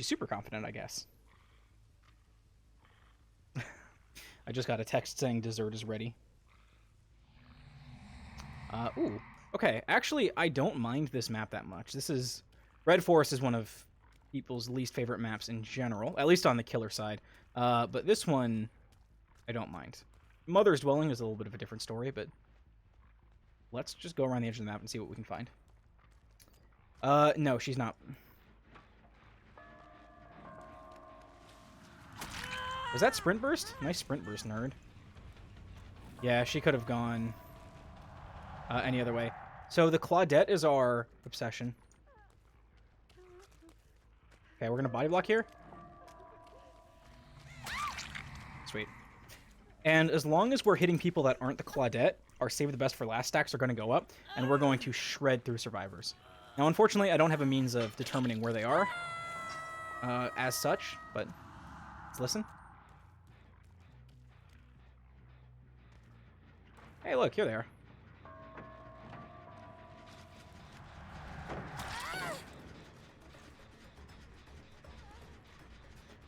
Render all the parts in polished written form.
She's super confident, I guess. I just got a text saying dessert is ready. Ooh. Okay, actually, I don't mind this map that much. This is... Red Forest is one of people's least favorite maps in general, at least on the killer side. But this one, I don't mind. Mother's Dwelling is a little bit of a different story, but let's just go around the edge of the map and see what we can find. No, she's not. Was that Sprint Burst? Nice Sprint Burst, nerd. Yeah, she could have gone any other way. So the Claudette is our obsession. Okay, we're gonna body block here. Sweet. And as long as we're hitting people that aren't the Claudette, our save the best for last stacks are going to go up, and we're going to shred through survivors. Now, unfortunately, I don't have a means of determining where they are as such, but let's listen. Hey, look, here they are.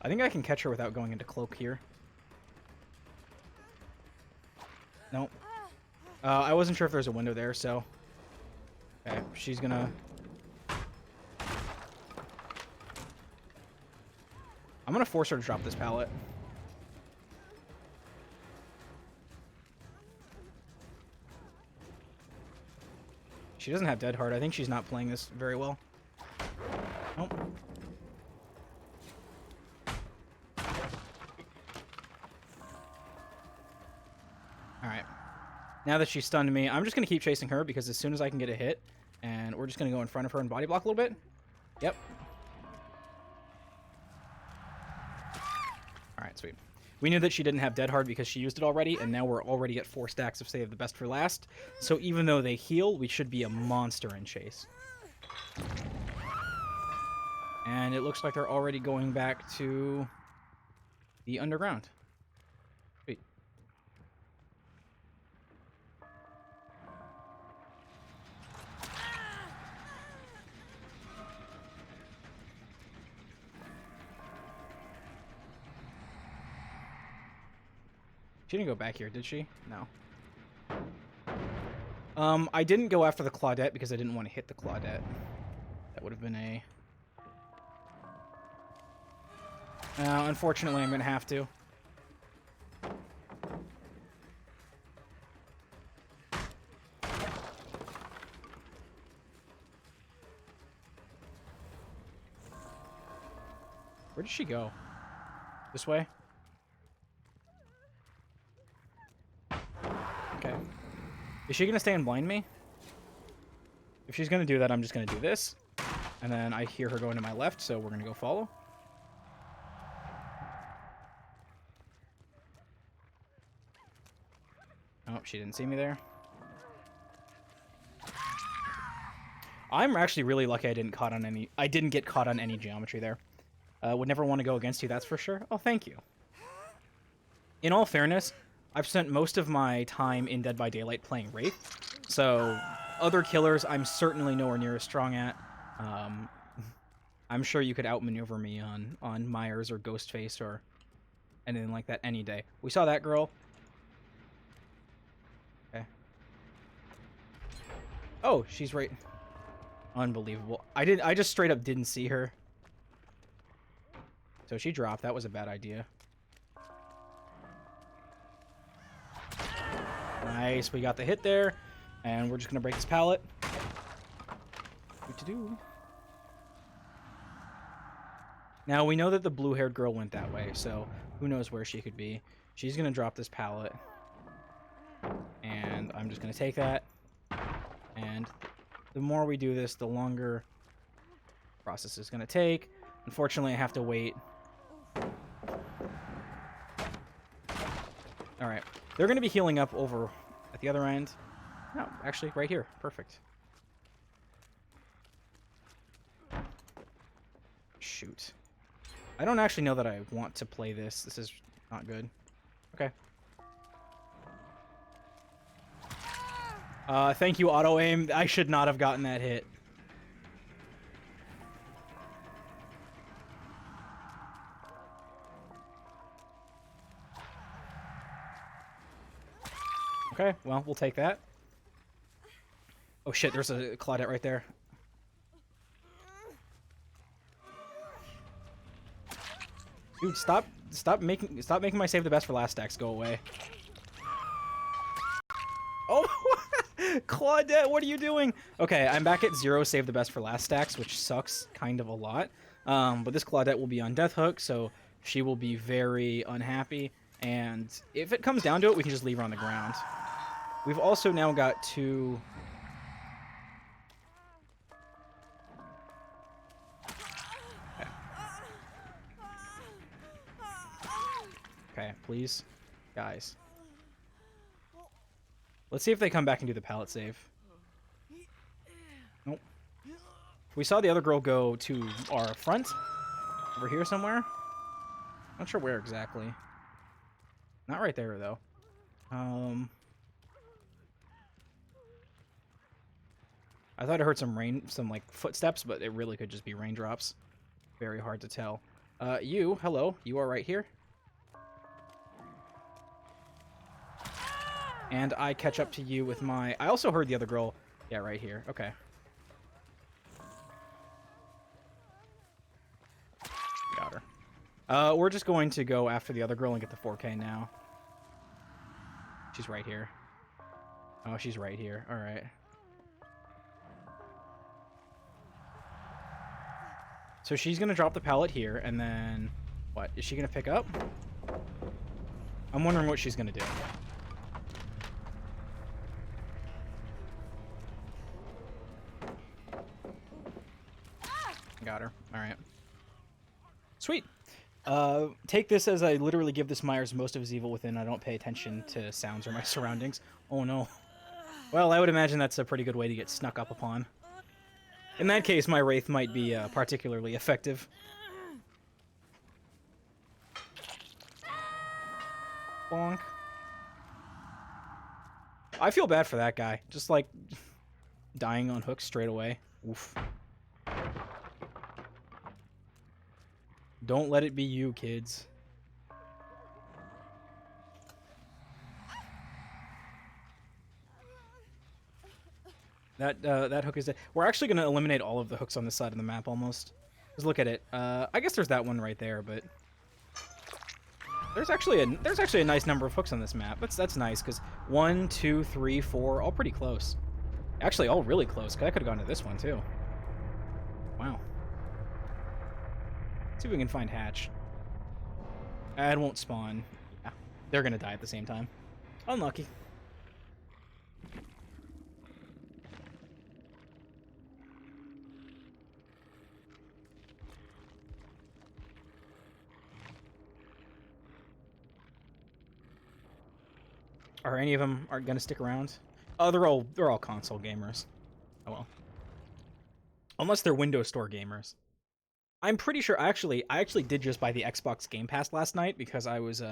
I think I can catch her without going into cloak here. Nope. I wasn't sure if there's a window there, so... Okay, she's gonna... I'm gonna force her to drop this pallet. She doesn't have Dead Hard. I think she's not playing this very well. Nope. Alright. Now that she's stunned me, I'm just going to keep chasing her because as soon as I can get a hit, and we're just going to go in front of her and body block a little bit. Yep. Alright, sweet. We knew that she didn't have Dead Hard because she used it already, and now we're already at 4 stacks of Save the Best for Last. So even though they heal, we should be a monster in chase. And it looks like they're already going back to the underground. Sweet. She didn't go back here, did she? No. I didn't go after the Claudette because I didn't want to hit the Claudette. That would have been a... unfortunately, I'm going to have to. Where did she go? This way? Okay. Is she going to stay and blind me? If she's going to do that, I'm just going to do this. And then I hear her going to my left, so we're going to go follow. Oh, she didn't see me there. I'm actually really lucky I didn't get caught on any geometry there. Would never want to go against you, that's for sure. Oh, thank you. In all fairness, I've spent most of my time in Dead by Daylight playing Wraith, so other killers I'm certainly nowhere near as strong at. I'm sure you could outmaneuver me on Myers or Ghostface or anything like that any day. We saw that girl. Okay. Oh, she's right. Unbelievable. I just straight up didn't see her. So she dropped. That was a bad idea. Nice, we got the hit there, and we're just gonna break this pallet. What to do? Now we know that the blue-haired girl went that way, so who knows where she could be. She's gonna drop this pallet, and I'm just gonna take that. And the more we do this, the longer the process is gonna take. Unfortunately, I have to wait. All right. They're going to be healing up over at the other end. No, actually, right here. Perfect. Shoot. I don't actually know that I want to play this. This is not good. Okay. Thank you, auto-aim. I should not have gotten that hit. Okay, well, we'll take that. Oh shit, there's a Claudette right there. Dude, stop making my save the best for last stacks go away. Oh, Claudette, what are you doing? Okay, I'm back at 0 save the best for last stacks, which sucks kind of a lot. But this Claudette will be on Death Hook, so she will be very unhappy. And if it comes down to it, we can just leave her on the ground. We've also now got 2... Okay, please. Guys. Let's see if they come back and do the pallet save. Nope. We saw the other girl go to our front. Over here somewhere. Not sure where exactly. Not right there, though. I thought I heard some like footsteps, but it really could just be raindrops. Very hard to tell. You, hello. You are right here. And I catch up to you with my... I also heard the other girl... Yeah, right here. Okay. Got her. We're just going to go after the other girl and get the 4K now. She's right here. Oh, she's right here. Alright. So she's going to drop the pallet here, and then... What? Is she going to pick up? I'm wondering what she's going to do. Got her. Alright. Sweet. Take this as I literally give this Myers most of his evil within. I don't pay attention to sounds or my surroundings. Oh no. Well, I would imagine that's a pretty good way to get snuck up upon. In that case, my Wraith might be particularly effective. Bonk. I feel bad for that guy. Just like dying on hooks straight away. Oof. Don't let it be you, kids. That hook is dead. We're actually going to eliminate all of the hooks on this side of the map almost. Just look at it. I guess there's that one right there, but there's actually a nice number of hooks on this map. That's nice because 1, 2, 3, 4, all pretty close. Actually, all really close. I could have gone to this one too. Wow. See if we can find Hatch. It won't spawn. Yeah, they're gonna die at the same time. Unlucky. Are any of them gonna stick around? Oh, they're all console gamers. Oh well. Unless they're Windows Store gamers. I'm pretty sure I actually did just buy the Xbox Game Pass last night because I was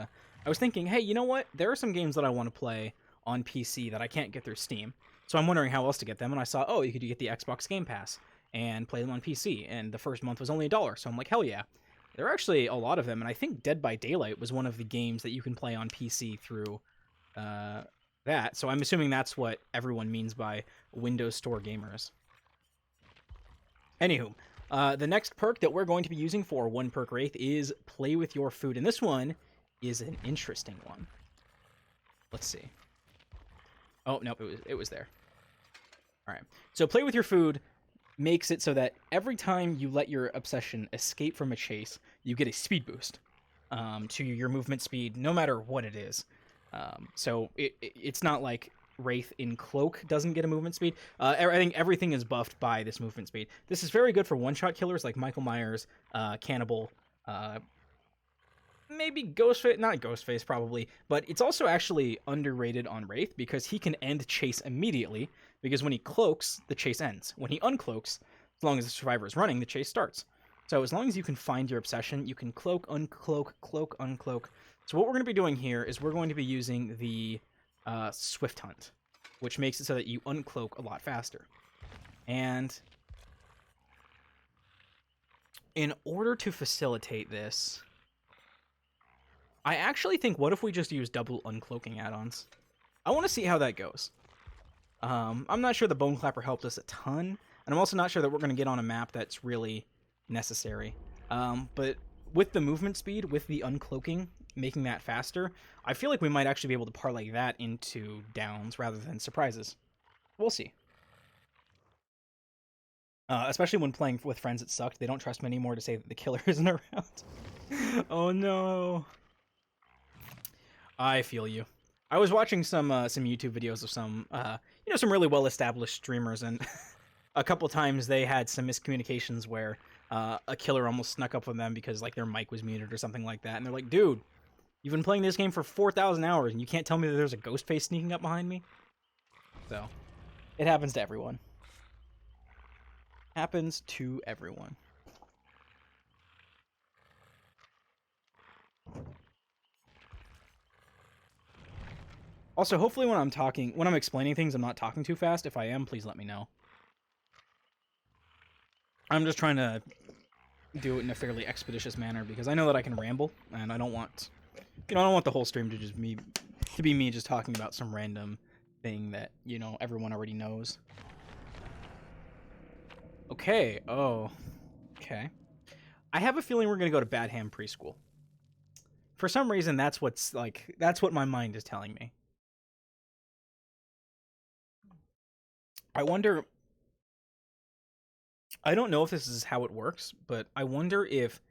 thinking, hey, you know what? There are some games that I want to play on PC that I can't get through Steam. So I'm wondering how else to get them, and I saw, oh, you could get the Xbox Game Pass and play them on PC, and the first month was only $1, so I'm like, hell yeah. There are actually a lot of them, and I think Dead by Daylight was one of the games that you can play on PC through that. So I'm assuming that's what everyone means by Windows Store gamers. Anywho, the next perk that we're going to be using for 1 perk Wraith is Play With Your Food, and this one is an interesting one. Let's see. Oh, nope, it was there. All right, so Play With Your Food makes it so that every time you let your obsession escape from a chase, you get a speed boost to your movement speed, no matter what it is. So it's not like Wraith in Cloak doesn't get a movement speed. I think everything is buffed by this movement speed. This is very good for one-shot killers like Michael Myers, Cannibal, maybe Ghostface, not Ghostface probably, but it's also actually underrated on Wraith because he can end chase immediately, because when he cloaks, the chase ends. When he uncloaks, as long as the survivor is running, the chase starts. So as long as you can find your obsession, you can cloak, uncloak, cloak, uncloak. So what we're going to be doing here is we're going to be using the Swift Hunt, which makes it so that you uncloak a lot faster. And in order to facilitate this, I actually think, what if we just use double uncloaking add-ons? I want to see how that goes. I'm not sure the Bone Clapper helped us a ton, and I'm also not sure that we're going to get on a map that's really necessary. But with the movement speed, with the uncloaking, making that faster, I feel like we might actually be able to parlay that into downs rather than surprises. We'll see. Especially when playing with friends that sucked. They don't trust me anymore to say that the killer isn't around. Oh no. I feel you. I was watching some YouTube videos of some some really well established streamers, and a couple times they had some miscommunications where a killer almost snuck up on them because like their mic was muted or something like that, and they're like, "Dude, you've been playing this game for 4,000 hours, and you can't tell me that there's a ghost face sneaking up behind me?" So, it happens to everyone. Happens to everyone. Also, hopefully when I'm explaining things, I'm not talking too fast. If I am, please let me know. I'm just trying to do it in a fairly expeditious manner because I know that I can ramble, and I don't want, I don't want the whole stream to just be me just talking about some random thing that, everyone already knows. Okay. Oh. Okay. I have a feeling we're going to go to Bad Ham Preschool. For some reason, that's what my mind is telling me. I wonder, I don't know if this is how it works, but I wonder if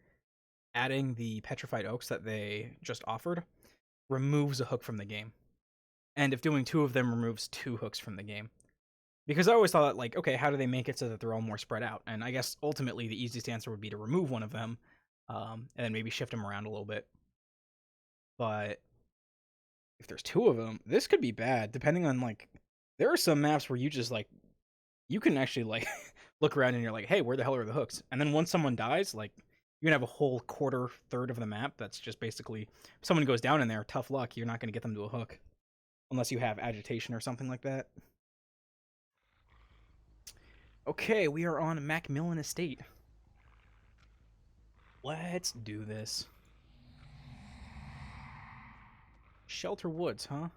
adding the petrified oaks that they just offered removes a hook from the game. And if doing 2 of them removes 2 hooks from the game. Because I always thought, like, okay, how do they make it so that they're all more spread out? And I guess ultimately the easiest answer would be to remove one of them, and then maybe shift them around a little bit. But if there's 2 of them, this could be bad, depending on, like, there are some maps where you just, like, you can actually, like, look around and you're like, hey, where the hell are the hooks? And then once someone dies, like, you can have a whole third of the map that's just basically, if someone goes down in there, tough luck, you're not going to get them to a hook. Unless you have agitation or something like that. Okay, we are on Macmillan Estate. Let's do this. Shelter Woods, huh?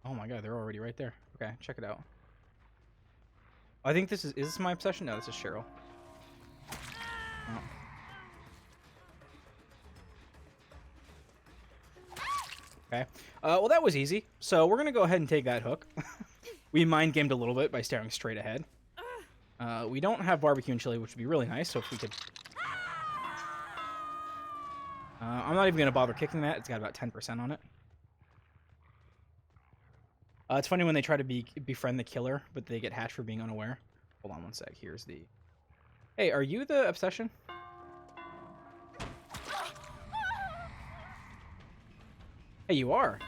Oh my god, they're already right there. Okay, check it out. I think this is this my obsession? No, this is Cheryl. Oh. Okay. Well, that was easy. So we're going to go ahead and take that hook. We mind-gamed a little bit by staring straight ahead. We don't have barbecue and chili, which would be really nice, so if we could... I'm not even going to bother kicking that. It's got about 10% on it. It's funny when they try to befriend the killer, but they get hatched for being unaware. Hold on one sec. Here's the... Hey, are you the obsession? Hey, you are.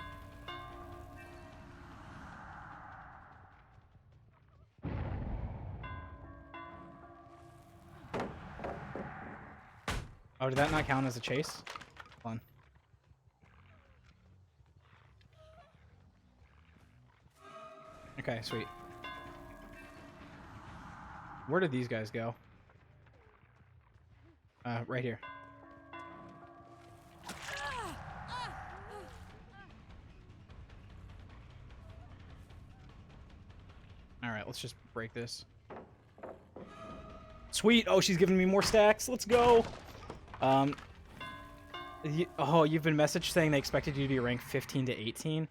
Oh, did that not count as a chase? Hold on. Okay, sweet. Where did these guys go? Right here. Alright, let's just break this. Sweet! Oh, she's giving me more stacks! Let's go! You've been messaged saying they expected you to be ranked 15 to 18?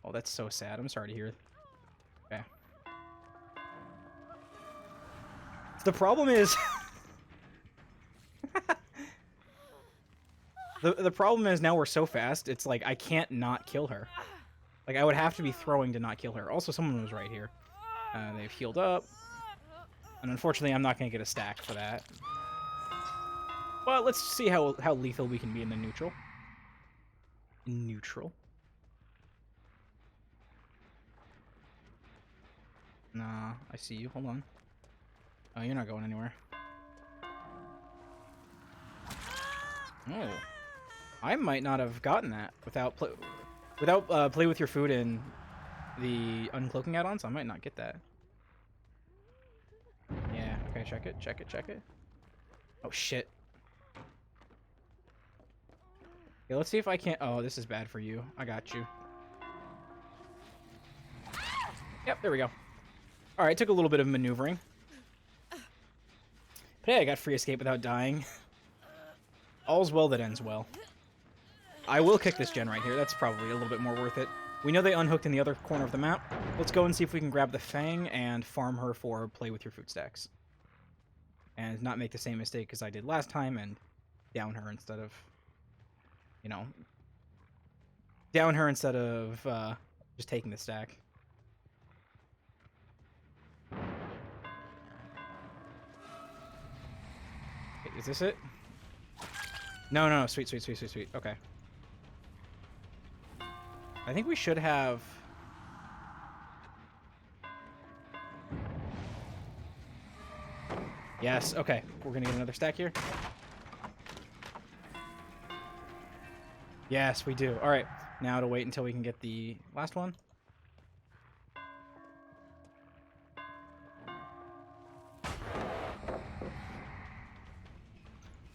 Oh, that's so sad. I'm sorry to hear. Okay. The problem is... the problem is now we're so fast, it's like I can't not kill her. Like, I would have to be throwing to not kill her. Also, someone was right here. They've healed up. And unfortunately, I'm not going to get a stack for that. But let's see how lethal we can be in the neutral. Neutral. Nah, I see you. Hold on. Oh, you're not going anywhere. Oh. I might not have gotten that without play with your food and the uncloaking add-ons. I might not get that. Yeah, okay, check it, check it, check it. Oh, shit. Okay, let's see if I can't... Oh, this is bad for you. I got you. Yep, there we go. All right, took a little bit of maneuvering. But hey, I got free escape without dying. All's well that ends well. I will kick this gen right here. That's probably a little bit more worth it. We know they unhooked in the other corner of the map. Let's go and see if we can grab the Fang and farm her for play with your food stacks. And not make the same mistake as I did last time and down her instead of, you know, just taking the stack. Is this it? No. Sweet. Okay. I think we should have... Yes, okay. We're gonna get another stack here. Yes, we do. Alright, now to wait until we can get the last one.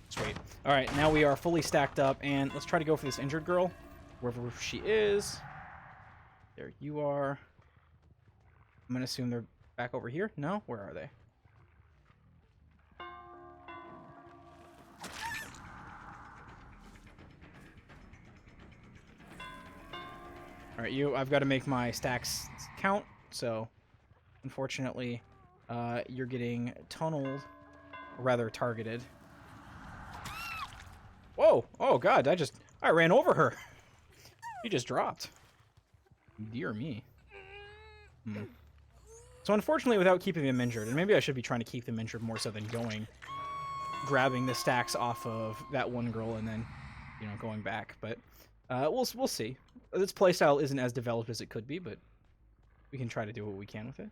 Sweet. Alright, now we are fully stacked up, and let's try to go for this injured girl. Wherever she is. There you are. I'm gonna assume they're back over here. No? Where are they? Alright, I've got to make my stacks count, so unfortunately, you're getting tunneled, or rather targeted. Whoa! Oh god, I ran over her! She just dropped. Dear me. So unfortunately, without keeping them injured, and maybe I should be trying to keep them injured more so than grabbing the stacks off of that one girl and then, you know, going back, but we'll see. This playstyle isn't as developed as it could be, but we can try to do what we can with it.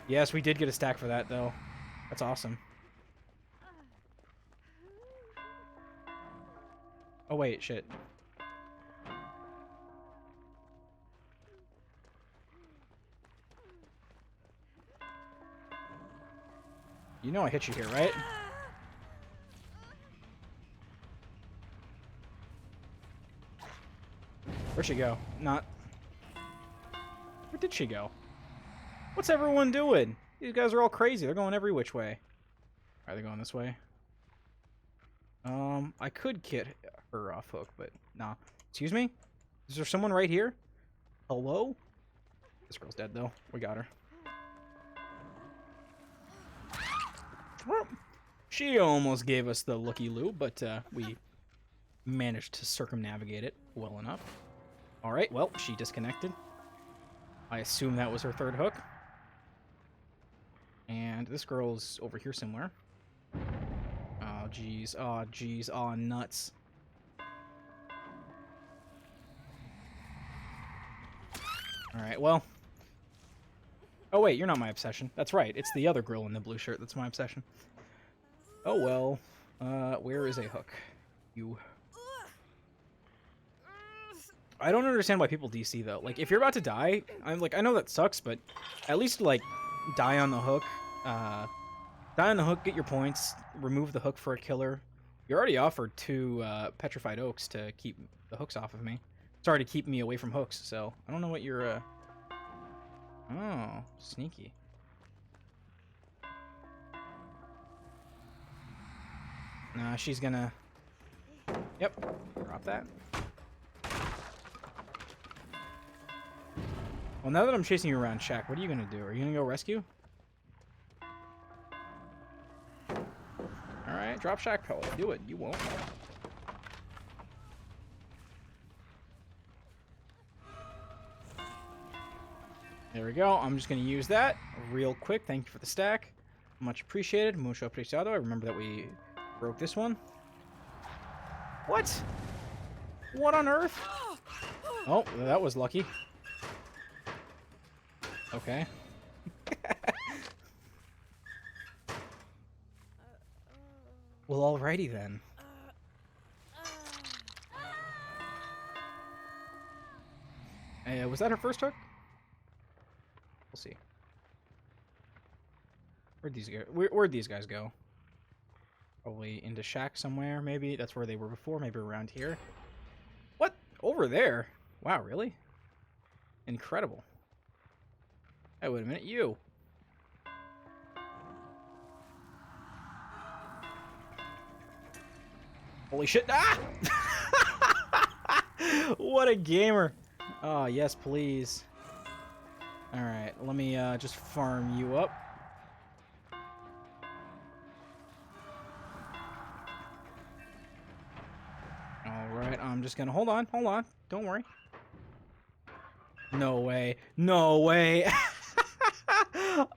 Yes, we did get a stack for that, though. That's awesome. Oh, wait, shit. You know I hit you here, right? Where'd she go? Not... Where did she go? What's everyone doing? These guys are all crazy. They're going every which way. Are they going this way? I could get her off hook, but nah. Excuse me? Is there someone right here? Hello? This girl's dead, though. We got her. She almost gave us the looky-loo, but we managed to circumnavigate it well enough. Alright, well, she disconnected. I assume that was her third hook. And this girl's over here somewhere. Oh, jeez. Oh, jeez. Oh, nuts. Alright, well. Oh, wait, you're not my obsession. That's right. It's the other girl in the blue shirt that's my obsession. Oh, well. Where is a hook? You... I don't understand why people DC, though. Like, if you're about to die, I know that sucks, but at least, like, die on the hook. Die on the hook, get your points, remove the hook for a killer. You already offered 2 petrified oaks to keep the hooks off of me. Sorry, to keep me away from hooks, so I don't know what you're, Oh, sneaky. Nah, she's gonna... Yep, drop that. Well, now that I'm chasing you around, Shaq, what are you gonna do? Are you gonna go rescue? Alright, drop Shaq pellet. Do it. You won't. There we go. I'm just gonna use that real quick. Thank you for the stack. Much appreciated. Mucho apreciado. I remember that we broke this one. What? What on earth? Oh, that was lucky. Okay. Well, alrighty then. Was that her first hook? We'll see. Where'd these guys go? Probably into shack somewhere, maybe. That's where they were before, maybe around here. What? Over there? Wow, really? Incredible. Hey, wait a minute, you. Holy shit. Ah! What a gamer. Oh, yes, please. Alright, let me just farm you up. Alright, I'm just gonna... Hold on. Don't worry. No way. No way.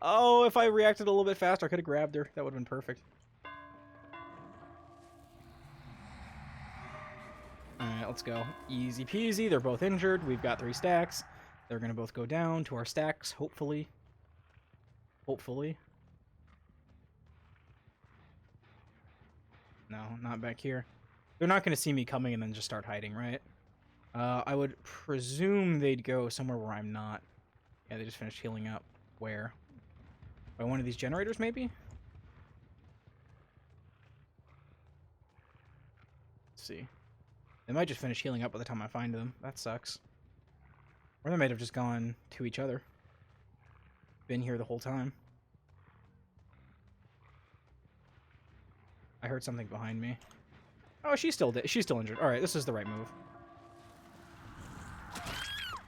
Oh, if I reacted a little bit faster, I could have grabbed her. That would have been perfect. Alright, let's go. Easy peasy. They're both injured. We've got 3 stacks. They're going to both go down to our stacks, hopefully. Hopefully. No, not back here. They're not going to see me coming and then just start hiding, right? I would presume they'd go somewhere where I'm not. Yeah, they just finished healing up. Where? By one of these generators, maybe? Let's see. They might just finish healing up by the time I find them. That sucks. Or they might have just gone to each other. Been here the whole time. I heard something behind me. Oh, she's still injured. All right, this is the right move.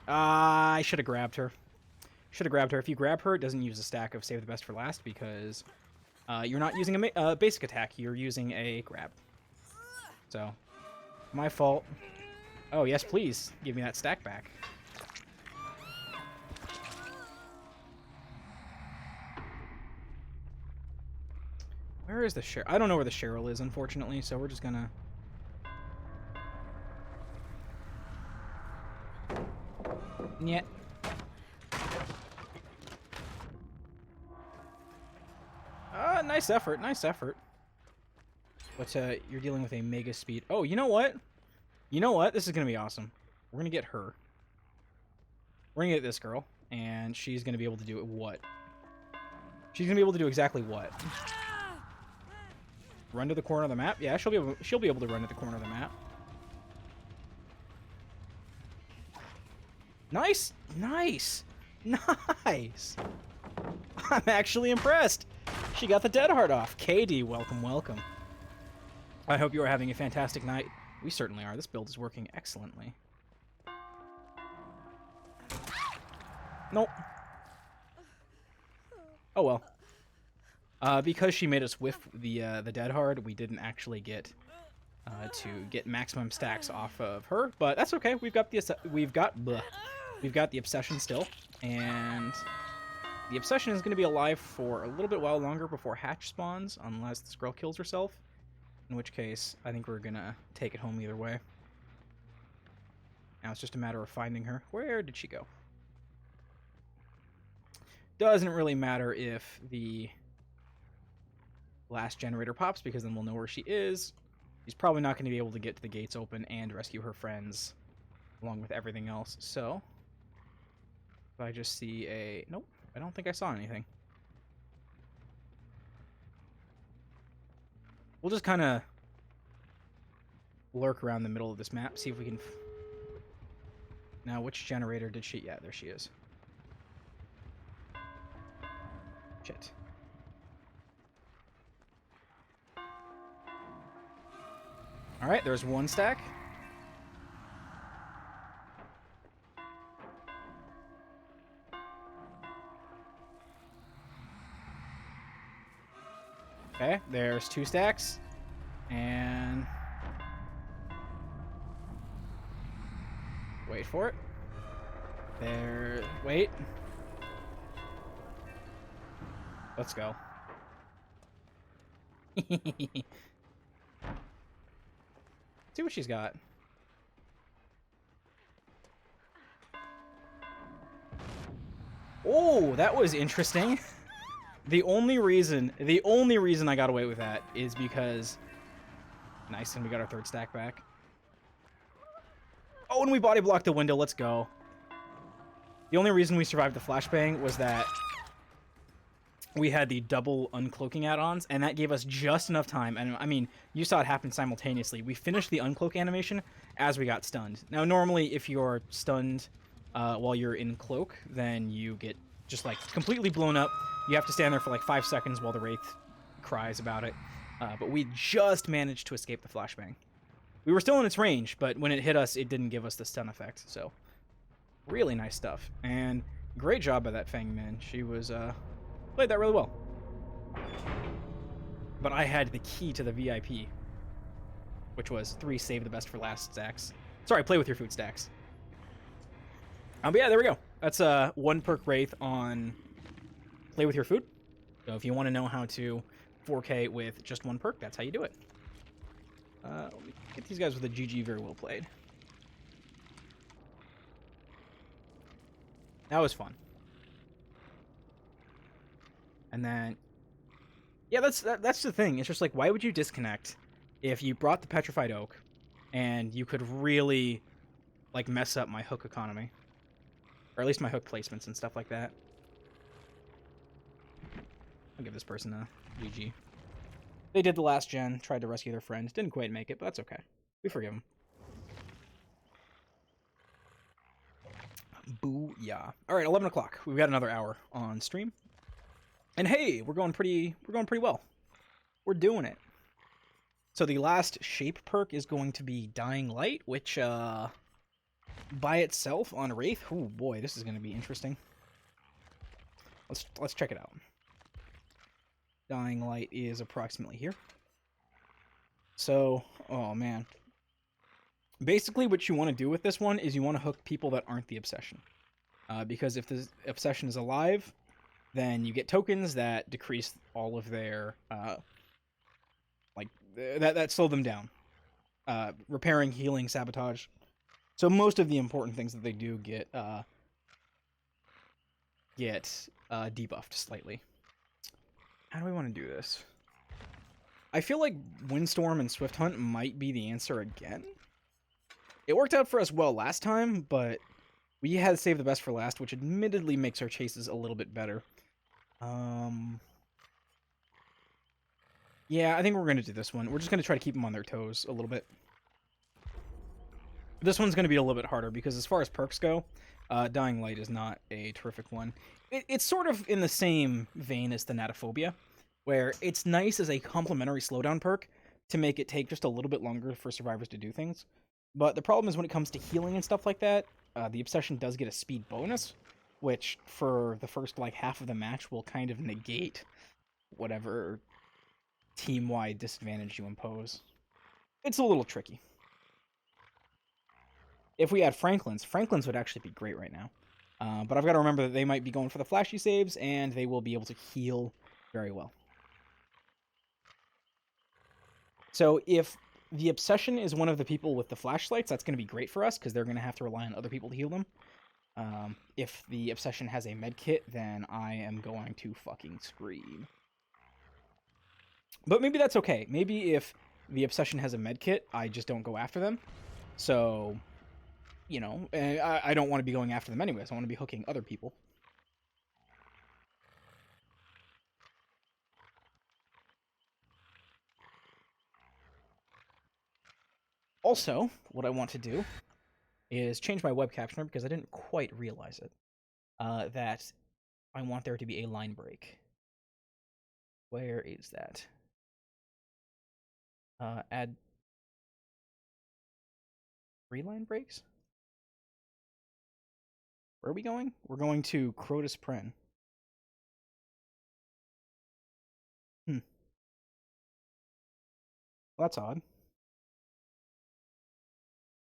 I should have grabbed her. Should have grabbed her. If you grab her, it doesn't use a stack of Save the Best for Last because you're not using a basic attack. You're using a grab. So, my fault. Oh, yes, please. Give me that stack back. Where is the Cheryl? I don't know where the Cheryl is, unfortunately, so we're just gonna... Yeah. Nice effort, nice effort. But, you're dealing with a mega speed. Oh, you know what? You know what? This is gonna be awesome. We're gonna get her. We're gonna get this girl, and she's gonna be able to do what? She's gonna be able to do exactly what? Run to the corner of the map? Yeah, she'll be able to run to the corner of the map. Nice! Nice! Nice! I'm actually impressed! She got the dead heart off. KD, welcome, welcome. I hope you are having a fantastic night. We certainly are. This build is working excellently. Nope. Oh well. Because she made us whiff the dead hard, we didn't actually get to get maximum stacks off of her, but that's okay. We've got the obsession still, and the obsession is going to be alive for a little bit while longer before hatch spawns, unless this girl kills herself. In which case, I think we're gonna take it home either way. Now it's just a matter of finding her. Where did she go? Doesn't really matter if the last generator pops, because then we'll know where she is. She's probably not going to be able to get to the gates open and rescue her friends, along with everything else. So, if I just see a... Nope, I don't think I saw anything. We'll just kind of lurk around the middle of this map, see if we can... Now, which generator did she... Yeah, there she is. Shit. Alright, there's one stack. Okay, there's 2 stacks. And... wait for it. There... Wait. Let's go. See what she's got. Oh, that was interesting. The only reason I got away with that is because... Nice, and we got our 3rd stack back. Oh, and we body blocked the window. Let's go. The only reason we survived the flashbang was that we had the double uncloaking add-ons, and that gave us just enough time. And I mean, you saw it happen simultaneously. We finished the uncloak animation as we got stunned. Now, normally, if you're stunned while you're in cloak, then you get just like completely blown up. You have to stand there for like 5 seconds while the Wraith cries about it. But we just managed to escape the flashbang. We were still in its range, but when it hit us, it didn't give us the stun effect. So, really nice stuff. And great job by that Fang Min. She was played that really well. But I had the key to the VIP, which was 3 save the best for last stacks. Sorry, play with your food stacks. But yeah, there we go. That's 1 perk Wraith on play with your food. So if you want to know how to 4K with just 1 perk, that's how you do it. Let me get these guys with a GG very well played. That was fun. And then, yeah, that's the thing. It's just like, why would you disconnect if you brought the Petrified Oak and you could really, like, mess up my hook economy? Or at least my hook placements and stuff like that. I'll give this person a GG. They did the last gen, tried to rescue their friend. Didn't quite make it, but that's okay. We forgive them. Booyah. All right, 11 o'clock. We've got another hour on stream. And hey, we're going pretty well. We're doing it. So the last shape perk is going to be Dying Light, which by itself on Wraith. Oh boy, this is going to be interesting. Let's check it out. Dying Light is approximately here. So, oh man. Basically what you want to do with this one is you want to hook people that aren't the Obsession. Because if the Obsession is alive, then you get tokens that decrease all of their, that slow them down. Repairing, healing, sabotage. So most of the important things that they do get debuffed slightly. How do we want to do this? I feel like Windstorm and Swift Hunt might be the answer again. It worked out for us well last time, but we had Save the Best for last, which admittedly makes our chases a little bit better. Yeah, I think we're going to do this one. We're just going to try to keep them on their toes a little bit. This one's going to be a little bit harder, because as far as perks go, Dying Light is not a terrific one. It's sort of in the same vein as Thanatophobia, where it's nice as a complementary slowdown perk to make it take just a little bit longer for survivors to do things. But the problem is when it comes to healing and stuff like that, the Obsession does get a speed bonus, which for the first like half of the match will kind of negate whatever team-wide disadvantage you impose. It's a little tricky. If we had Franklin's would actually be great right now. But I've got to remember that they might be going for the flashy saves, and they will be able to heal very well. So if the Obsession is one of the people with the flashlights, that's going to be great for us, because they're going to have to rely on other people to heal them. If the Obsession has a med kit, then I am going to fucking scream. But maybe that's okay. Maybe if the Obsession has a med kit, I just don't go after them. So, you know, I don't want to be going after them anyways. I want to be hooking other people. Also, what I want to do is change my web captioner, because I didn't quite realize it. That I want there to be a line break. Where is that? Add 3 line breaks? Where are we going? We're going to Crotus Pren. Well, that's odd.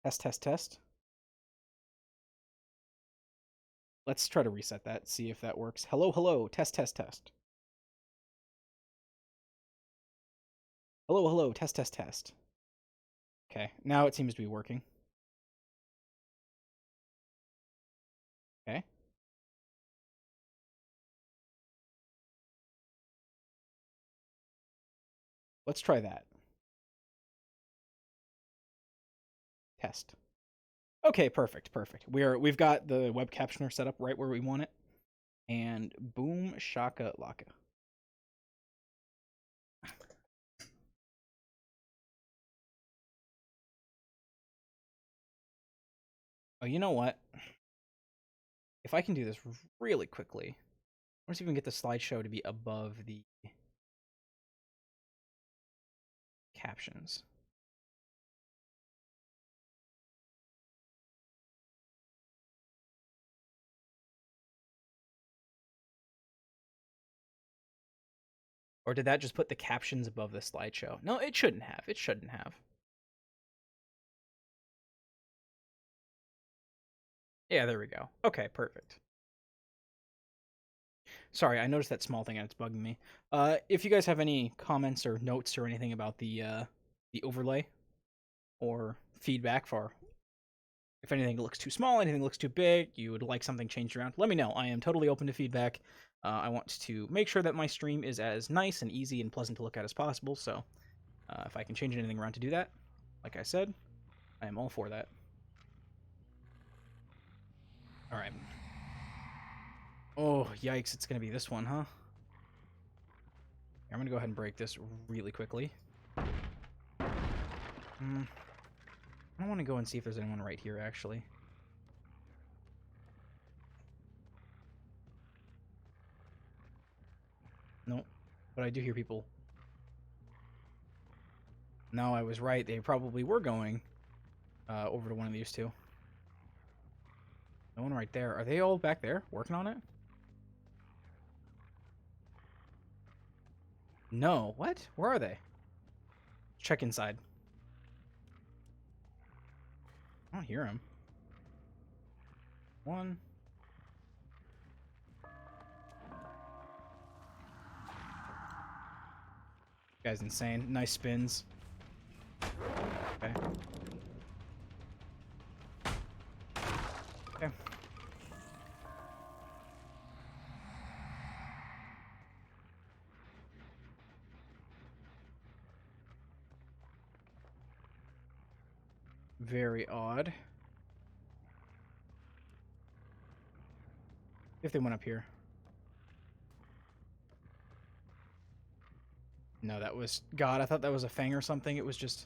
Test. Let's try to reset that, see if that works. Hello, test. Hello, test. Okay, now it seems to be working. Okay. Let's try that. Test. Okay, perfect. We've got the web captioner set up right where we want it. And boom, shaka laka. Oh, you know what? If I can do this really quickly, let's even get the slideshow to be above the captions. Or did that just put the captions above the slideshow? No, it shouldn't have. It shouldn't have. Yeah, there we go. Okay, perfect. Sorry, I noticed that small thing and it's bugging me. If you guys have any comments or notes or anything about the overlay or feedback for if anything looks too small, anything looks too big, you would like something changed around, let me know. I am totally open to feedback. I want to make sure that my stream is as nice and easy and pleasant to look at as possible, so if I can change anything around to do that, like I said, I am all for that. Alright. Oh, yikes, it's gonna be this one, huh? I'm gonna go ahead and break this really quickly. I don't want to go and see if there's anyone right here, actually. Nope. But I do hear people. No, I was right. They probably were going over to one of these two. No one right there. Are they all back there working on it? No. What? Where are they? Check inside. I don't hear him. One. Guy's insane. Nice spins. Okay. Okay. Very odd. If they went up here. No, that was... God, I thought that was a fang or something. It was just...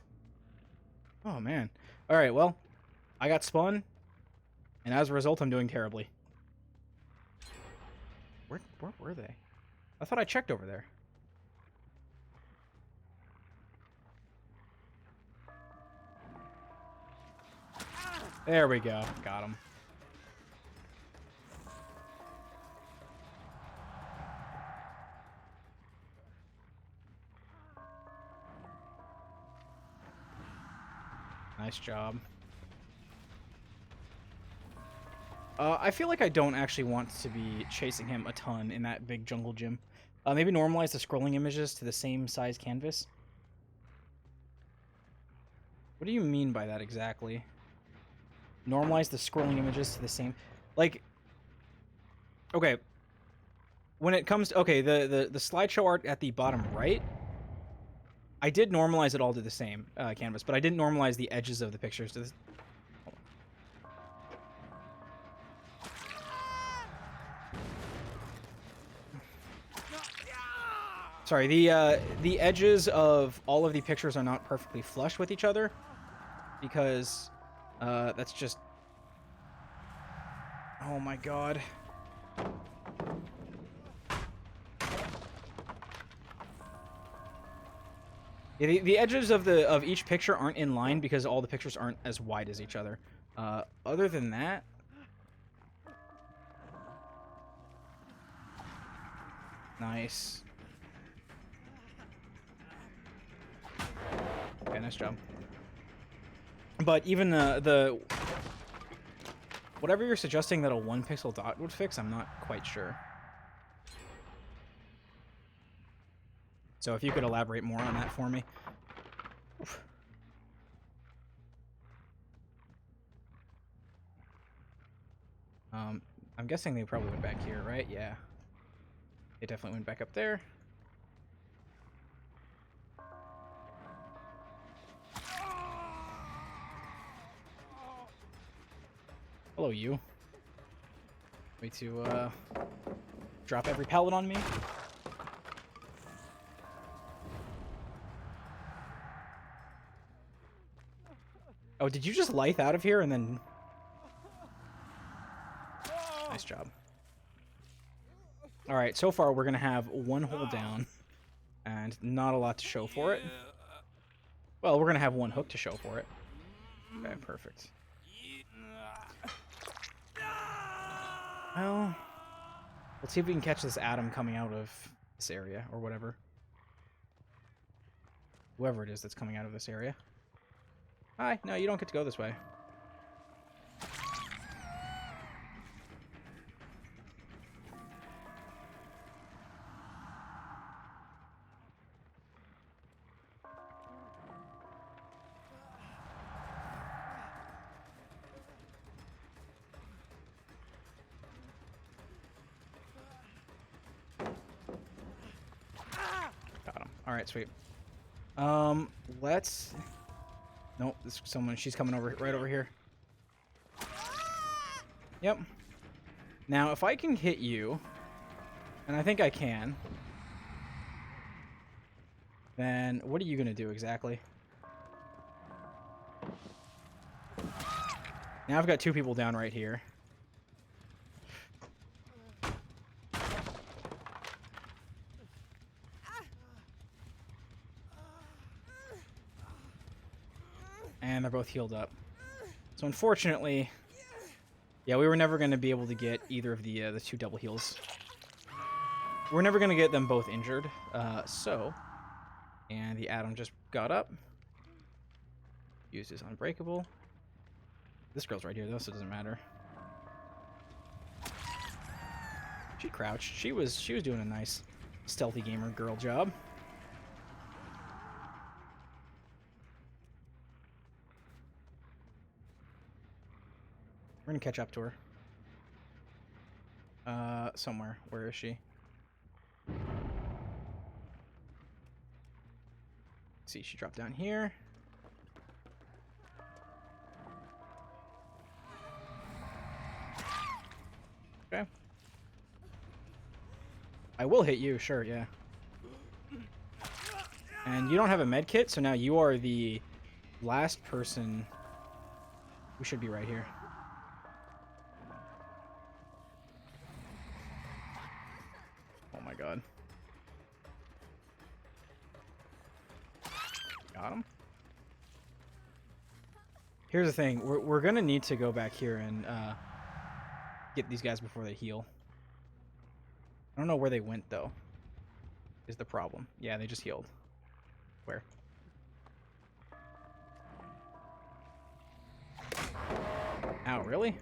Oh, man. Alright, well, I got spun, and as a result, I'm doing terribly. Where were they? I thought I checked over there. There we go. Got him. Nice job. I feel like I don't actually want to be chasing him a ton in that big jungle gym. Maybe normalize the scrolling images to the same size canvas. What do you mean by that exactly? Normalize the scrolling images to the same... Like... Okay. When it comes to... Okay, the slideshow art at the bottom right... I did normalize it all to the same canvas, but I didn't normalize the edges of the pictures to the... Sorry, the edges of all of the pictures are not perfectly flush with each other, because that's just... Oh my god. Yeah, the edges of each picture aren't in line because all the pictures aren't as wide as each other. Other than that... Nice. Okay, nice job. But even the whatever you're suggesting that a 1 pixel dot would fix, I'm not quite sure. So if you could elaborate more on that for me. Oof. I'm guessing they probably went back here, right? Yeah. They definitely went back up there. Hello, you. Way to, drop every pallet on me. Oh, did you just lithe out of here and then... Nice job. All right, so far we're going to have one hole down and not a lot to show for it. Well, we're going to have one hook to show for it. Okay, perfect. Well, let's see if we can catch this Atom coming out of this area or whatever. Whoever it is that's coming out of this area. Hi, no, you don't get to go this way. Got him. All right, sweet. Let's... Nope, this someone. She's coming over right over here. Yep. Now, if I can hit you, and I think I can, then what are you gonna do exactly? Now I've got two people down right here. And they're both healed up. So unfortunately, yeah, we were never going to be able to get either of the two double heals. We're never going to get them both injured. And the Atom just got up. Used his Unbreakable. This girl's right here though, so it doesn't matter. She crouched. She was doing a nice stealthy gamer girl job. We're gonna catch up to her. Somewhere. Where is she? Let's see, she dropped down here. Okay. I will hit you, sure, yeah. And you don't have a med kit, so now you are the last person who should be right here. Oh my god. Got him. Here's the thing. We're gonna need to go back here and get these guys before they heal. I don't know where they went, though, is the problem. Yeah, they just healed. Where? Ow, really?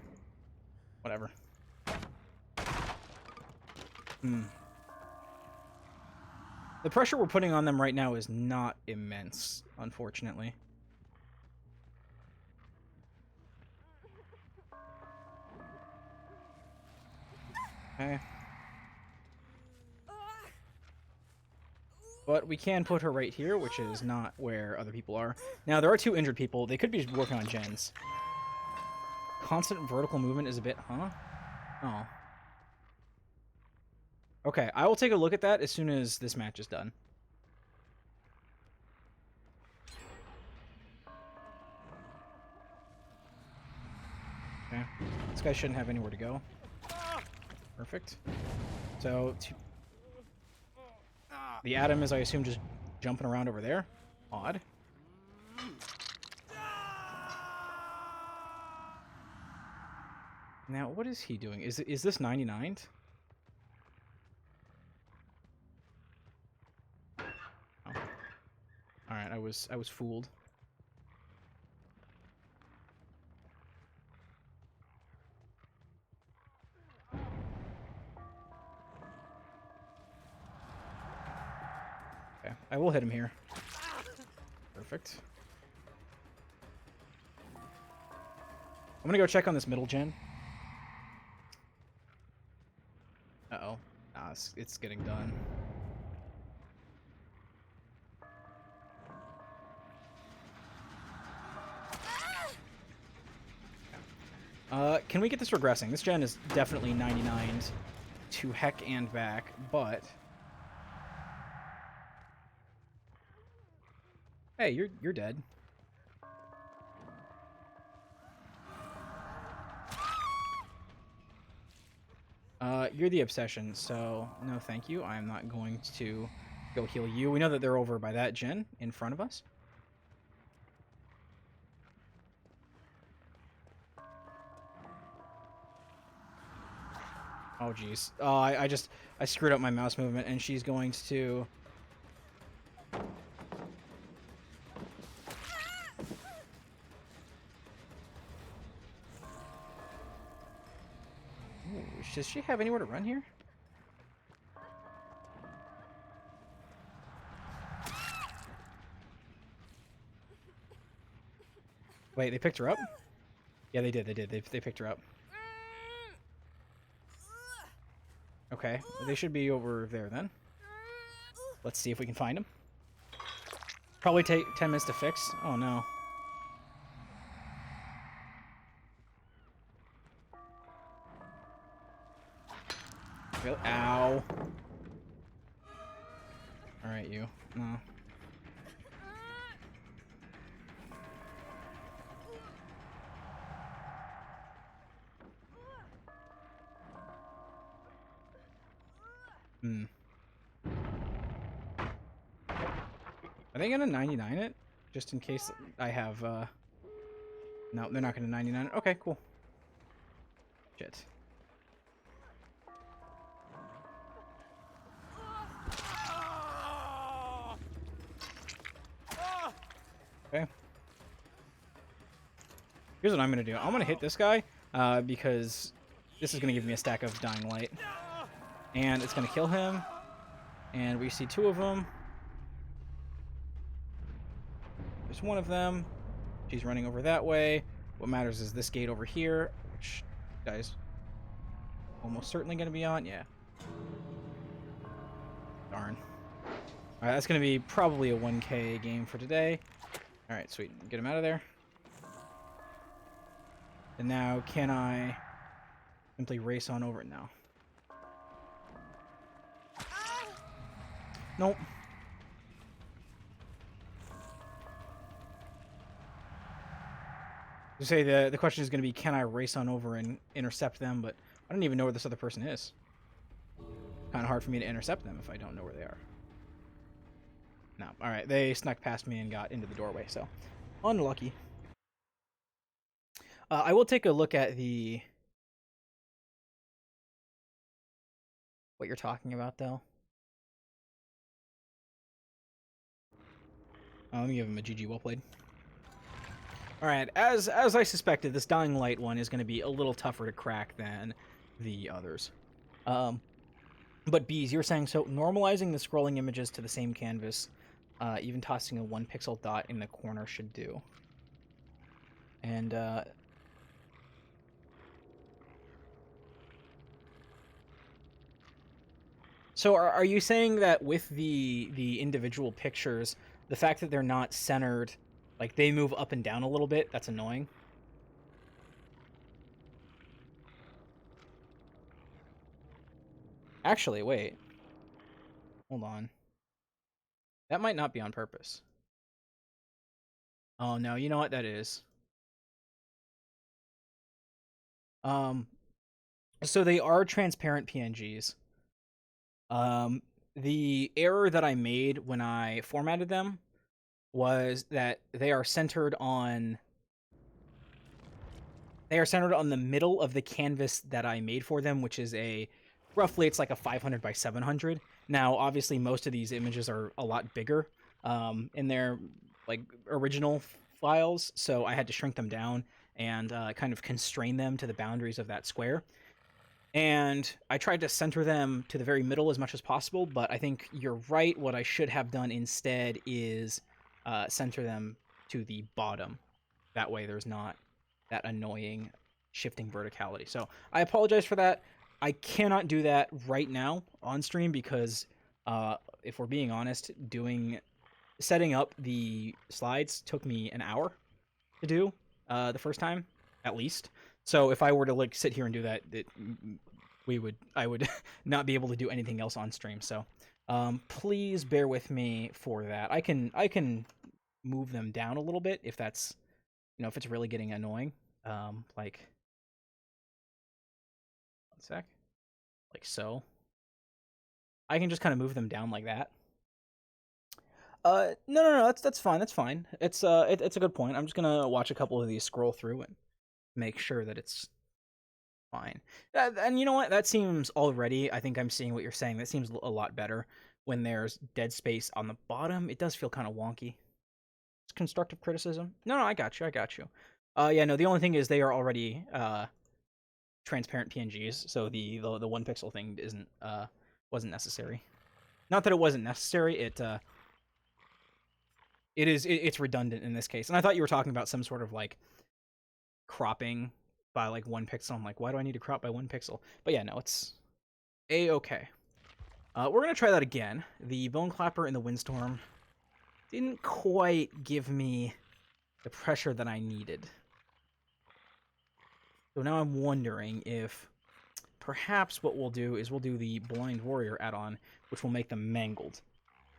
Whatever. The pressure we're putting on them right now is not immense, unfortunately. Okay. But we can put her right here, which is not where other people are. Now, there are two injured people. They could be working on gens. Constant vertical movement is a bit... Huh? Oh. Okay, I will take a look at that as soon as this match is done. Okay. This guy shouldn't have anywhere to go. Perfect. So, the Atom is, I assume, just jumping around over there. Odd. Now, what is he doing? Is this 99'd? Oh. Alright, I was fooled. Okay, I will hit him here. Perfect. I'm gonna go check on this middle gen. Uh-oh. Nah, it's getting done. Can we get this regressing? This gen is definitely 99'd to heck and back, but... Hey, you're dead. You're the obsession, so no thank you. I'm not going to go heal you. We know that they're over by that gen in front of us. Oh, jeez. Oh, I screwed up my mouse movement, and she's going to... Ooh, does she have anywhere to run here? Wait, they picked her up? Yeah, they did. They did. They picked her up. Okay, they should be over there then. Let's see if we can find them. Probably take 10 minutes to fix. Oh, no. Ow. Alright, you. No. Hmm. Are they gonna 99 it? Just in case I have, No, they're not gonna 99 it. Okay, cool. Shit. Okay. Here's what I'm gonna do. I'm gonna hit this guy, because this is gonna give me a stack of Dying Light. And it's gonna kill him. And we see two of them. There's one of them. She's running over that way. What matters is this gate over here, which guy's almost certainly gonna be on. Yeah. Darn. Alright, that's gonna be probably a 1K game for today. Alright, sweet. Get him out of there. And now, can I simply race on over it now? Nope. You say the question is going to be, can I race on over and intercept them? But I don't even know where this other person is. Kind of hard for me to intercept them if I don't know where they are. No. Alright, they snuck past me and got into the doorway, so unlucky. I will take a look at the... what you're talking about, though. Let me give him a GG, well played. Alright, as I suspected, this Dying Light one is going to be a little tougher to crack than the others. But Bees, you were saying, so normalizing the scrolling images to the same canvas, even tossing a 1 pixel dot in the corner should do. And, so are you saying that with the individual pictures, the fact that they're not centered, like they move up and down a little bit, that's annoying? Actually, wait. Hold on. That might not be on purpose. Oh no, you know what that is? So they are transparent PNGs. The error that I made when I formatted them was that they are centered on the middle of the canvas that I made for them, which is roughly it's like a 500 by 700. Now, obviously, most of these images are a lot bigger in their like original files, so I had to shrink them down and kind of constrain them to the boundaries of that square. And I tried to center them to the very middle as much as possible, but I think you're right. What I should have done instead is center them to the bottom. That way there's not that annoying shifting verticality. So I apologize for that. I cannot do that right now on stream because if we're being honest, setting up the slides took me an hour to do the first time, at least. So if I were to like sit here and do that, I would not be able to do anything else on stream. So please bear with me for that. I can move them down a little bit if that's, if it's really getting annoying. Like, one sec. like so. I can just kind of move them down like that. No, that's fine, that's fine. It's a good point. I'm just gonna watch a couple of these scroll through and make sure that it's fine. And you know what? That seems already, I think I'm seeing what you're saying. That seems a lot better. When there's dead space on the bottom, it does feel kind of wonky. It's constructive criticism. No, I got you, I got you. Yeah, no, the only thing is they are already, transparent PNGs, so the 1 pixel thing wasn't necessary. Not that it wasn't necessary, it's redundant in this case. And I thought you were talking about some sort of, like, cropping by, like, 1 pixel. I'm like, why do I need to crop by 1 pixel? But yeah, no, it's A-okay. We're gonna try that again. The Bone Clapper and the Windstorm didn't quite give me the pressure that I needed. So now I'm wondering if perhaps what we'll do is we'll do the Blind Warrior add-on, which will make them mangled.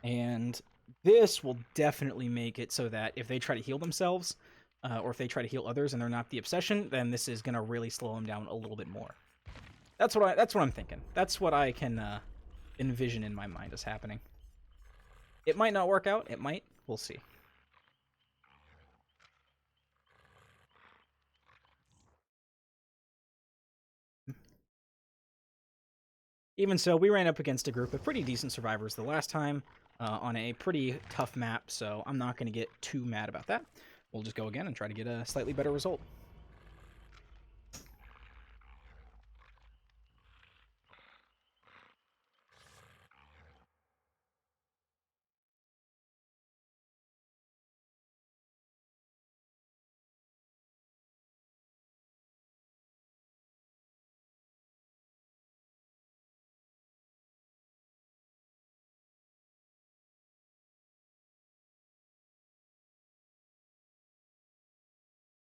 And this will definitely make it so that if they try to heal themselves, or if they try to heal others and they're not the Obsession, then this is going to really slow them down a little bit more. That's what I'm thinking. That's what I can envision in my mind as happening. It might not work out. It might. We'll see. Even so, we ran up against a group of pretty decent survivors the last time on a pretty tough map, so I'm not going to get too mad about that. We'll just go again and try to get a slightly better result.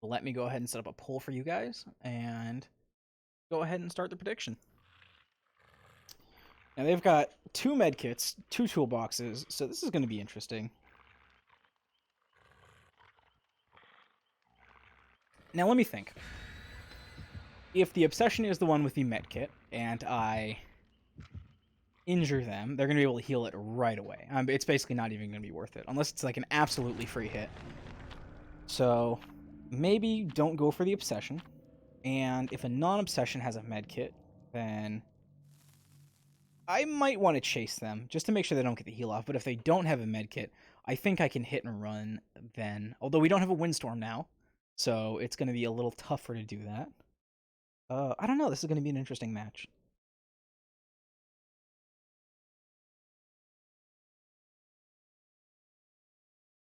Let me go ahead and set up a poll for you guys, and go ahead and start the prediction. Now, they've got 2 medkits, 2 toolboxes, so this is going to be interesting. Now, let me think. If the Obsession is the one with the medkit, and I injure them, they're going to be able to heal it right away. It's basically not even going to be worth it, unless it's like an absolutely free hit. So, maybe don't go for the Obsession. And if a non-Obsession has a medkit, then I might want to chase them, just to make sure they don't get the heal off. But if they don't have a medkit, I think I can hit and run then. Although we don't have a Windstorm now, so it's going to be a little tougher to do that. I don't know. This is going to be an interesting match.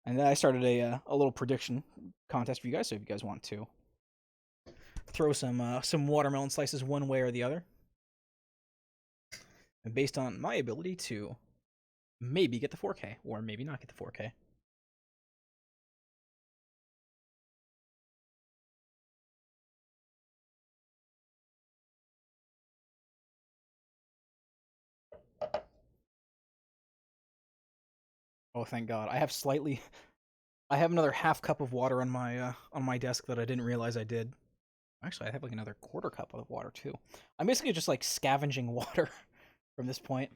And then I started a little prediction contest for you guys, so if you guys want to throw some watermelon slices one way or the other. And based on my ability to maybe get the 4K, or maybe not get the 4K. Oh, thank God. I have another half cup of water on my desk that I didn't realize I did. Actually, I have like another quarter cup of water too. I'm basically just like scavenging water from this point.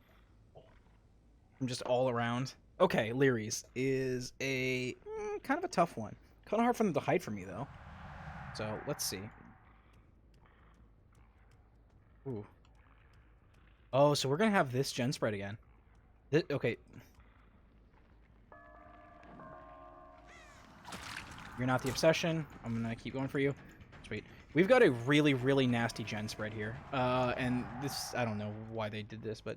From just all around. Okay, Leary's is a kind of a tough one. Kind of hard for them to hide from me though. So let's see. Ooh. Oh, so we're gonna have this gen spread again. Okay. You're not the Obsession. I'm gonna keep going for you. Sweet. We've got a really, really nasty gen spread here. And this, I don't know why they did this, but...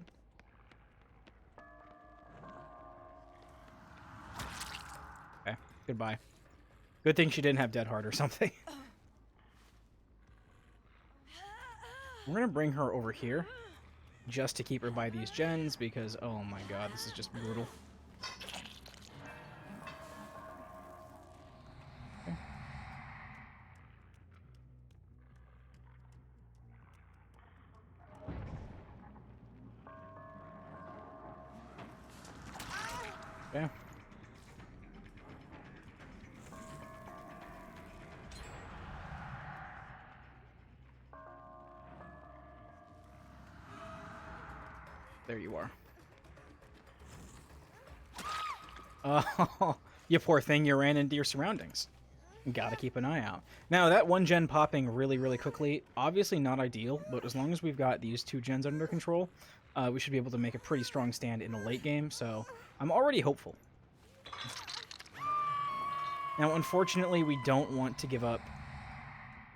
Okay, goodbye. Good thing she didn't have Dead Heart or something. We're gonna bring her over here, just to keep her by these gens, because, oh my god, this is just brutal. Okay. There you are. Oh, you poor thing, you ran into your surroundings. Gotta keep an eye out. Now, that one gen popping really, really quickly, obviously not ideal, but as long as we've got these 2 gens under control, we should be able to make a pretty strong stand in a late game, so I'm already hopeful. Now, unfortunately, we don't want to give up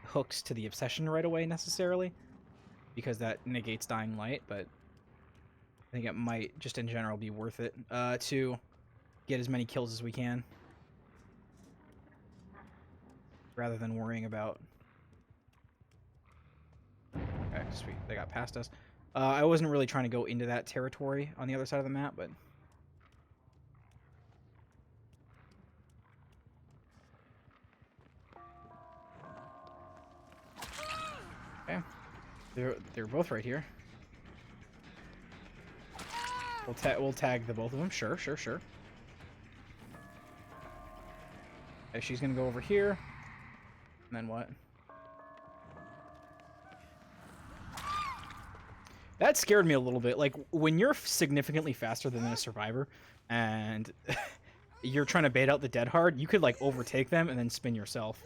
hooks to the Obsession right away, necessarily, because that negates Dying Light, but I think it might, just in general, be worth it to get as many kills as we can, rather than worrying about... Okay, sweet. They got past us. I wasn't really trying to go into that territory on the other side of the map, but... Okay. They're both right here. We'll tag the both of them. Sure. Okay, she's gonna go over here. And then what? That scared me a little bit. Like, when you're significantly faster than a survivor, and you're trying to bait out the dead hard, you could, like, overtake them and then spin yourself.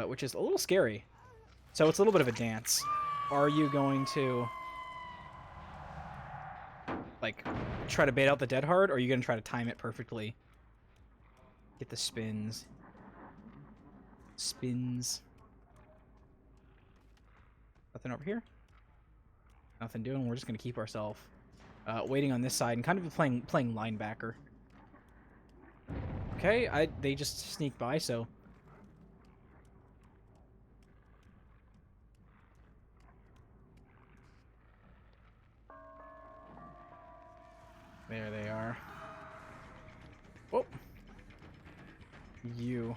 Which is a little scary. So it's a little bit of a dance. Are you going to, like, try to bait out the dead hard, or are you going to try to time it perfectly? Get the spins. Nothing over here? Nothing doing. We're just going to keep ourselves waiting on this side and kind of playing linebacker. Okay, they just sneak by, so... There they are. Oh. You.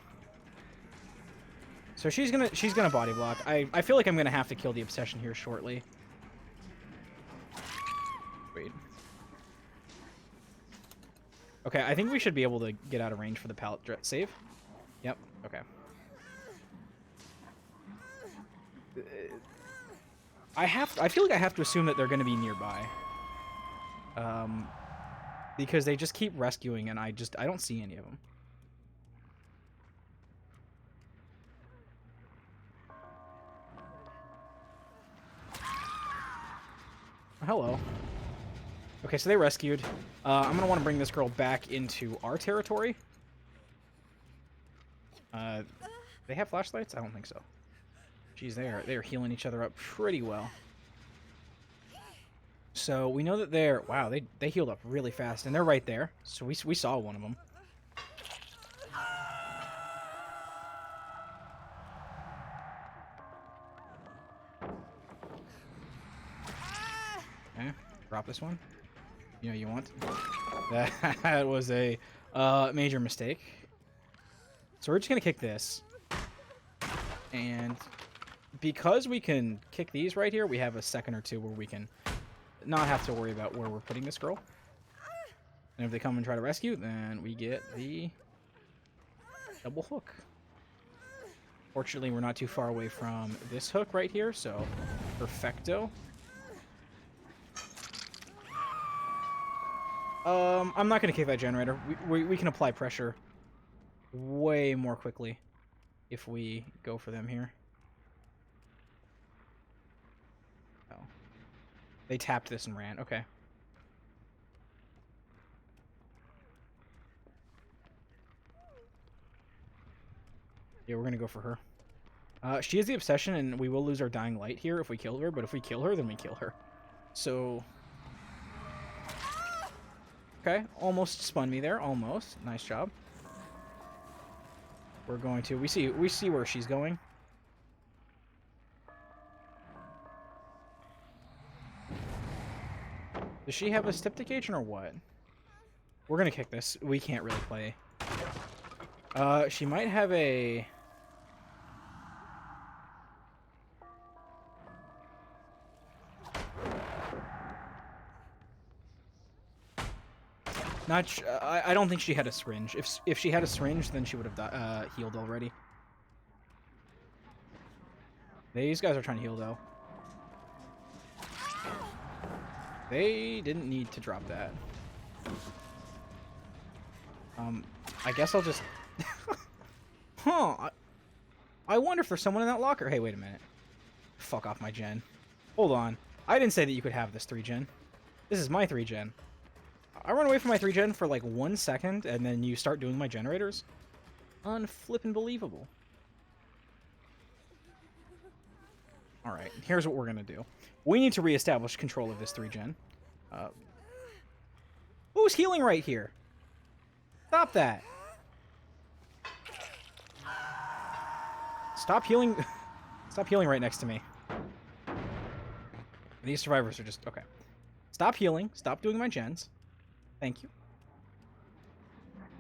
So she's gonna body block. I feel like I'm gonna have to kill the Obsession here shortly. Wait. Okay, I think we should be able to get out of range for the pallet save. Yep. Okay. I feel like I have to assume that they're gonna be nearby. Because they just keep rescuing, and I don't see any of them. Hello. Okay, so they rescued. I'm gonna want to bring this girl back into our territory. They have flashlights? I don't think so. Jeez, they're healing each other up pretty well. So we know that they're... Wow, they healed up really fast, and they're right there. So we saw one of them. Okay, drop this one. You know you want. That was a major mistake. So we're just going to kick this. And because we can kick these right here, we have a second or two where we can... not have to worry about where we're putting this girl. And if they come and try to rescue, then we get the double hook. Fortunately, we're not too far away from this hook right here, so perfecto. I'm not going to kick that generator. We can apply pressure way more quickly if we go for them here. They tapped this and ran. Okay. Yeah, we're going to go for her. She is the Obsession, and we will lose our Dying Light here if we kill her, but if we kill her, then we kill her. So... Okay, almost spun me there. Almost. Nice job. We're going to... We see where she's going. Does she have a styptication or what? We're gonna kick this. We can't really play. She might have a... I don't think she had a syringe. If she had a syringe, then she would have healed already. These guys are trying to heal, though. They didn't need to drop that. I guess I'll just... Huh. I wonder if there's someone in that locker. Hey, wait a minute. Fuck off my gen. Hold on. I didn't say that you could have this 3-gen. This is my 3-gen. I run away from my 3-gen for like 1 second, and then you start doing my generators? Unflippin' believable. Alright, here's what we're gonna do. We need to reestablish control of this 3-gen. Who's healing right here? Stop that. Stop healing. Stop healing right next to me. These survivors are just... Okay. Stop healing. Stop doing my gens. Thank you.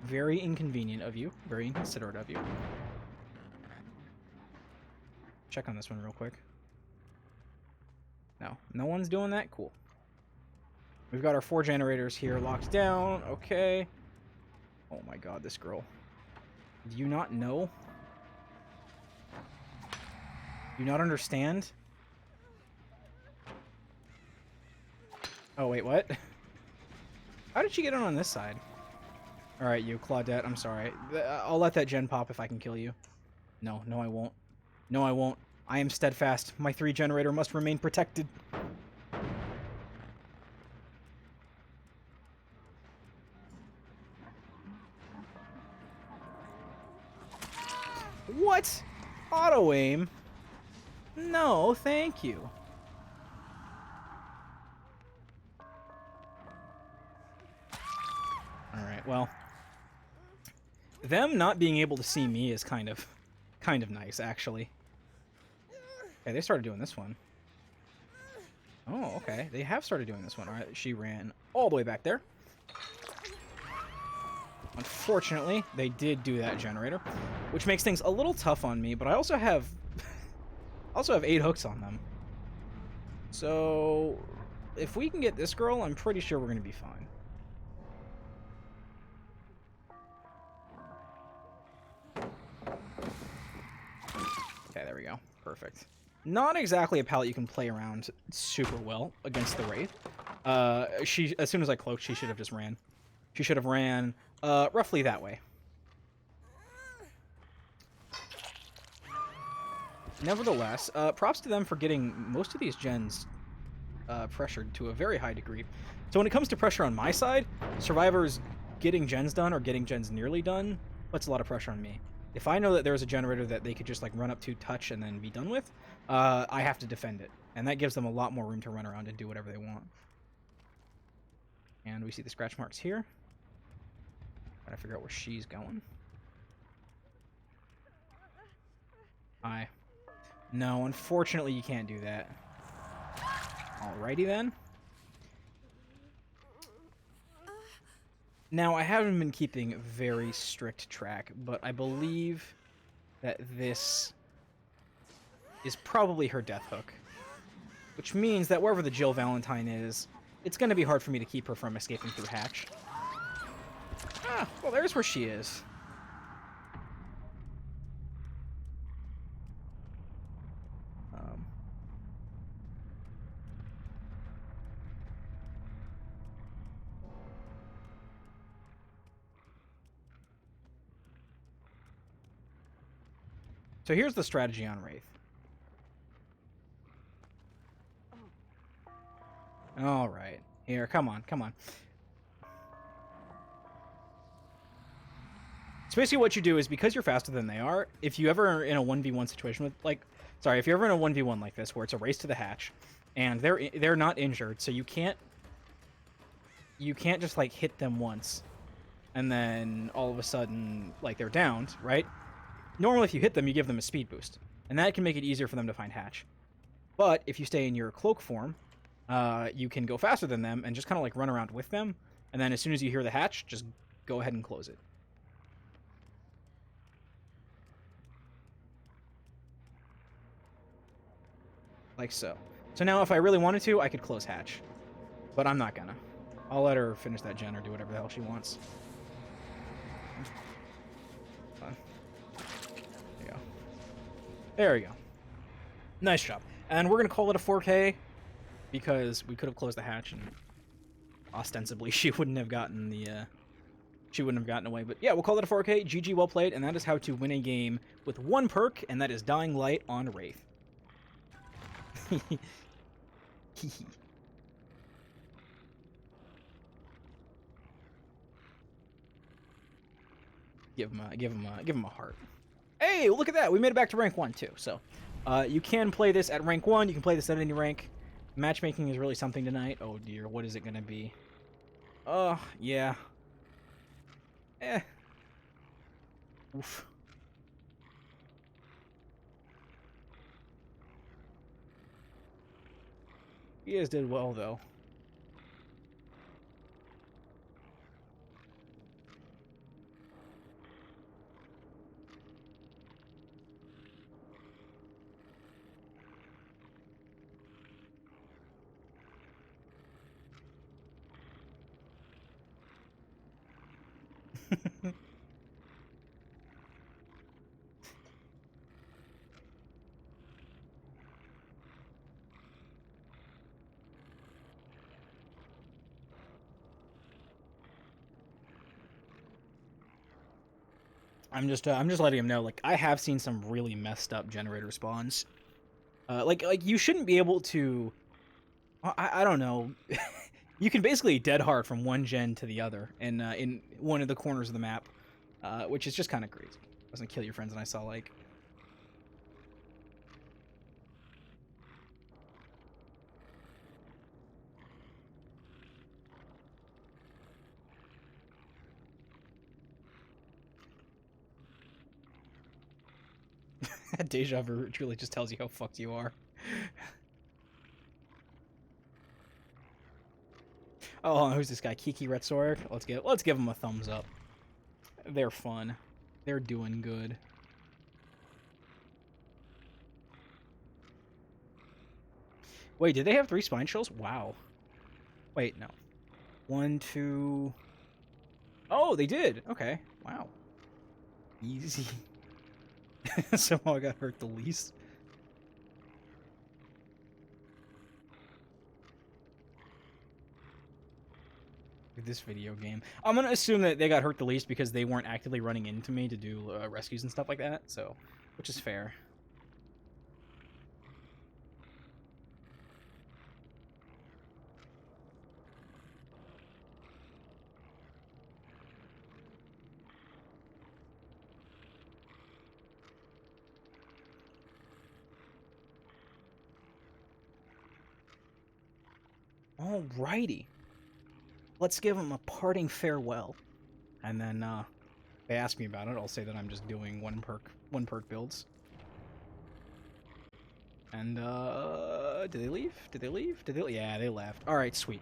Very inconvenient of you. Very inconsiderate of you. Check on this one real quick. No. No one's doing that? Cool. We've got our 4 generators here locked down. Okay. Oh my god, this girl. Do you not know? Do you not understand? Oh, wait, what? How did she get in on this side? Alright, you, Claudette, I'm sorry. I'll let that gen pop if I can kill you. No, no I won't. No, I won't. I am steadfast. My 3 generator must remain protected. What? Auto-aim? No, thank you. Alright, well. Them not being able to see me is kind of nice, actually. Okay, they started doing this one. Oh, okay. They have started doing this one. Alright, she ran all the way back there. Unfortunately, they did do that generator, which makes things a little tough on me, but I also have 8 hooks on them. So, if we can get this girl, I'm pretty sure we're going to be fine. Okay, there we go. Perfect. Not exactly a palette you can play around super well against the Wraith. As soon as I cloaked, she should have just ran. She should have ran roughly that way. Nevertheless, props to them for getting most of these gens pressured to a very high degree. So when it comes to pressure on my side, survivors getting gens done or getting gens nearly done puts a lot of pressure on me. If I know that there's a generator that they could just like run up to, touch, and then be done with, I have to defend it. And that gives them a lot more room to run around and do whatever they want. And we see the scratch marks here. Gotta figure out where she's going. Hi. No, unfortunately you can't do that. Alrighty then. Now, I haven't been keeping very strict track, but I believe that this is probably her death hook. Which means that wherever the Jill Valentine is, it's going to be hard for me to keep her from escaping through hatch. Ah, well, there's where she is. So here's the strategy on Wraith. Alright. Here, come on, come on. So basically what you do is, because you're faster than they are, if you ever are in a 1v1 situation with, like... Sorry, if you're ever in a 1v1 like this, where it's a race to the hatch, and they're not injured, so you can't just, like, hit them once, and then all of a sudden, like, they're downed, right? Normally, if you hit them, you give them a speed boost, and that can make it easier for them to find hatch. But if you stay in your cloak form, you can go faster than them and just kind of like run around with them, and then as soon as you hear the hatch, just go ahead and close it. Like so. So now if I really wanted to, I could close hatch. But I'm not gonna. I'll let her finish that gen or do whatever the hell she wants. There we go. Nice job. And we're going to call it a 4K. because we could have closed the hatch and ostensibly she wouldn't have gotten the she wouldn't have gotten away. But yeah, we'll call it a 4K. GG, well played, and that is how to win a game with one perk, and that is Dying Light on Wraith. give him a heart. Hey, look at that! We made it back to rank 1 too. So, you can play this at rank 1. You can play this at any rank. Matchmaking is really something tonight. Oh dear, what is it gonna be? Oh yeah. Oof. You guys did well though. I'm just letting him know. Like, I have seen some really messed up generator spawns. Like you shouldn't be able to. I don't know. You can basically dead hard from one gen to the other, and in one of the corners of the map, which is just kind of crazy. Doesn't kill your friends, and I saw like. Deja vu truly just tells you how fucked you are. Oh, who's this guy? Kiki Retsorg? Let's give him a thumbs up. They're fun. They're doing good. Wait, did they have 3 spine shells? Wow. Wait, no. 1, 2. Oh, they did. Okay. Wow. Easy. Somehow I got hurt the least. This video game. I'm gonna assume that they got hurt the least because they weren't actively running into me to do rescues and stuff like that. So, which is fair. Alrighty. Let's give them a parting farewell. And then they ask me about it, I'll say that I'm just doing one perk builds. And did they leave? Yeah, they left. Alright, sweet.